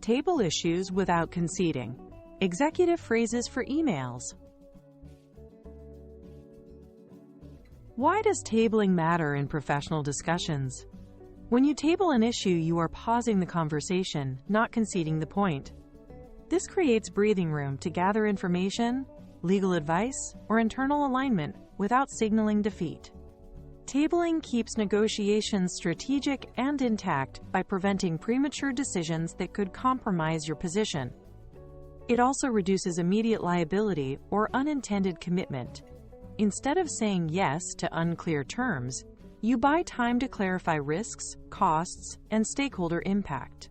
Table issues without conceding. Executive phrases for emails. Why does tabling matter in professional discussions? When you table an issue, you are pausing the conversation, not conceding the point. This creates breathing room to gather information, legal advice, or internal alignment without signaling defeat. Tabling keeps negotiations strategic and intact by preventing premature decisions that could compromise your position. It also reduces immediate liability or unintended commitment. Instead of saying yes to unclear terms, you buy time to clarify risks, costs, and stakeholder impact.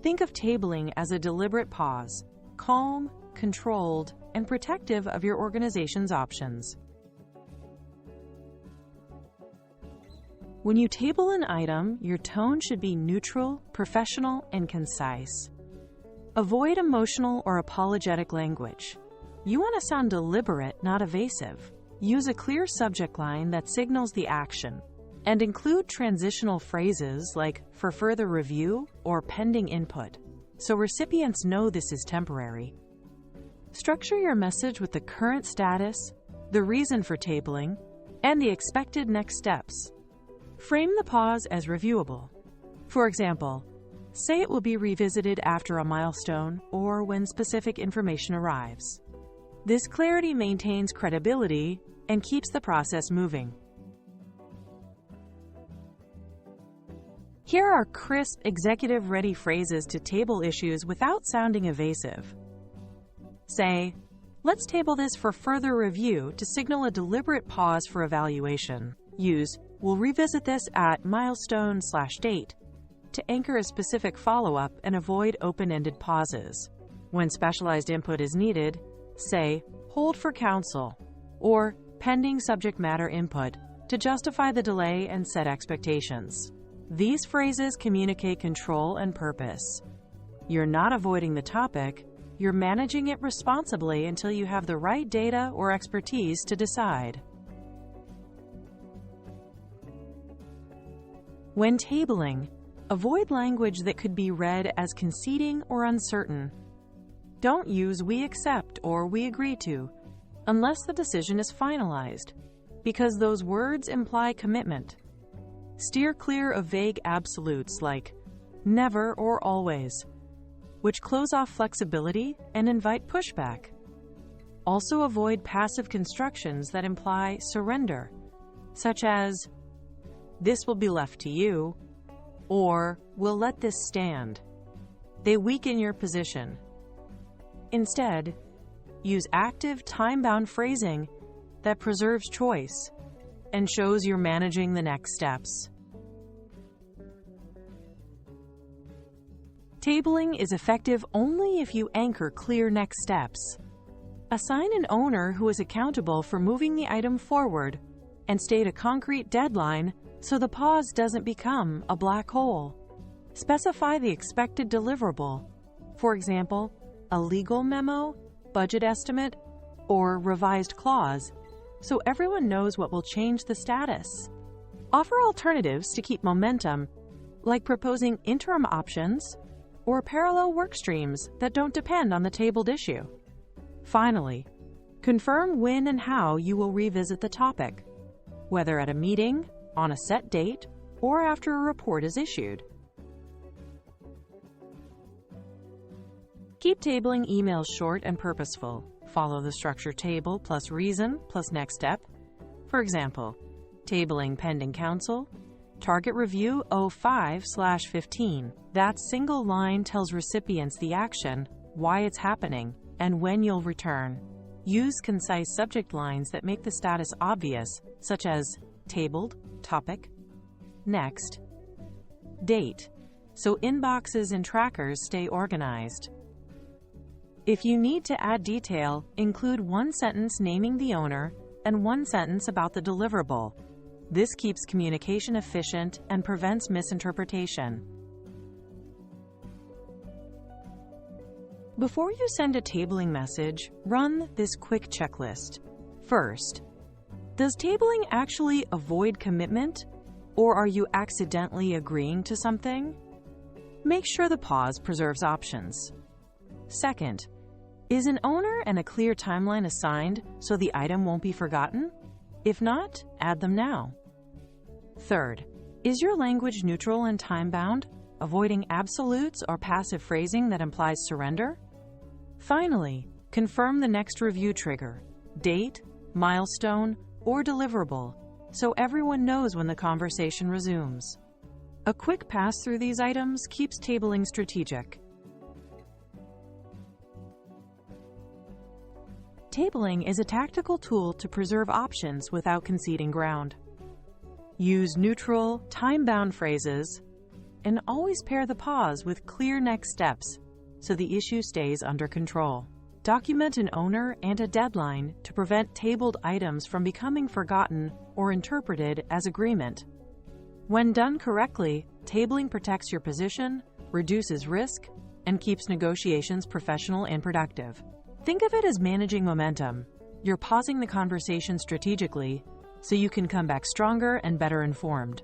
Think of tabling as a deliberate pause, calm, controlled, and protective of your organization's options. When you table an item, your tone should be neutral, professional, and concise. Avoid emotional or apologetic language. You want to sound deliberate, not evasive. Use a clear subject line that signals the action, and include transitional phrases like "for further review" or "pending input," so recipients know this is temporary. Structure your message with the current status, the reason for tabling, and the expected next steps. Frame the pause as reviewable. For example, say it will be revisited after a milestone or when specific information arrives. This clarity maintains credibility and keeps the process moving. Here are crisp, executive-ready phrases to table issues without sounding evasive. Say, "Let's table this for further review" to signal a deliberate pause for evaluation. Use, "We'll revisit this at milestone/date" to anchor a specific follow-up and avoid open-ended pauses. When specialized input is needed, say, "Hold for counsel," or "pending subject matter input" to justify the delay and set expectations. These phrases communicate control and purpose. You're not avoiding the topic, you're managing it responsibly until you have the right data or expertise to decide. When tabling, avoid language that could be read as conceding or uncertain. Don't use "we accept" or "we agree to" unless the decision is finalized, because those words imply commitment. Steer clear of vague absolutes like "never" or "always," which close off flexibility and invite pushback. Also avoid passive constructions that imply surrender, such as "this will be left to you," or "we'll let this stand." They weaken your position. Instead, use active, time-bound phrasing that preserves choice and shows you're managing the next steps. Tabling is effective only if you anchor clear next steps. Assign an owner who is accountable for moving the item forward and state a concrete deadline so the pause doesn't become a black hole. Specify the expected deliverable, for example, a legal memo, budget estimate, or revised clause, so everyone knows what will change the status. Offer alternatives to keep momentum, like proposing interim options or parallel work streams that don't depend on the tabled issue. Finally, confirm when and how you will revisit the topic, whether at a meeting, on a set date, or after a report is issued. Keep tabling emails short and purposeful. Follow the structure table plus reason plus next step. For example, tabling pending counsel, target review 05/15. That single line tells recipients the action, why it's happening, and when you'll return. Use concise subject lines that make the status obvious, such as tabled, topic, next, date, so inboxes and trackers stay organized. If you need to add detail, include one sentence naming the owner and one sentence about the deliverable. This keeps communication efficient and prevents misinterpretation. Before you send a tabling message, run this quick checklist. First, does tabling actually avoid commitment, or are you accidentally agreeing to something? Make sure the pause preserves options. Second, is an owner and a clear timeline assigned so the item won't be forgotten? If not, add them now. Third, is your language neutral and time-bound, avoiding absolutes or passive phrasing that implies surrender? Finally, confirm the next review trigger, date, milestone, or deliverable, so everyone knows when the conversation resumes. A quick pass through these items keeps tabling strategic. Tabling is a tactical tool to preserve options without conceding ground. Use neutral, time-bound phrases, and always pair the pause with clear next steps so the issue stays under control. Document an owner and a deadline to prevent tabled items from becoming forgotten or interpreted as agreement. When done correctly, tabling protects your position, reduces risk, and keeps negotiations professional and productive. Think of it as managing momentum. You're pausing the conversation strategically so you can come back stronger and better informed.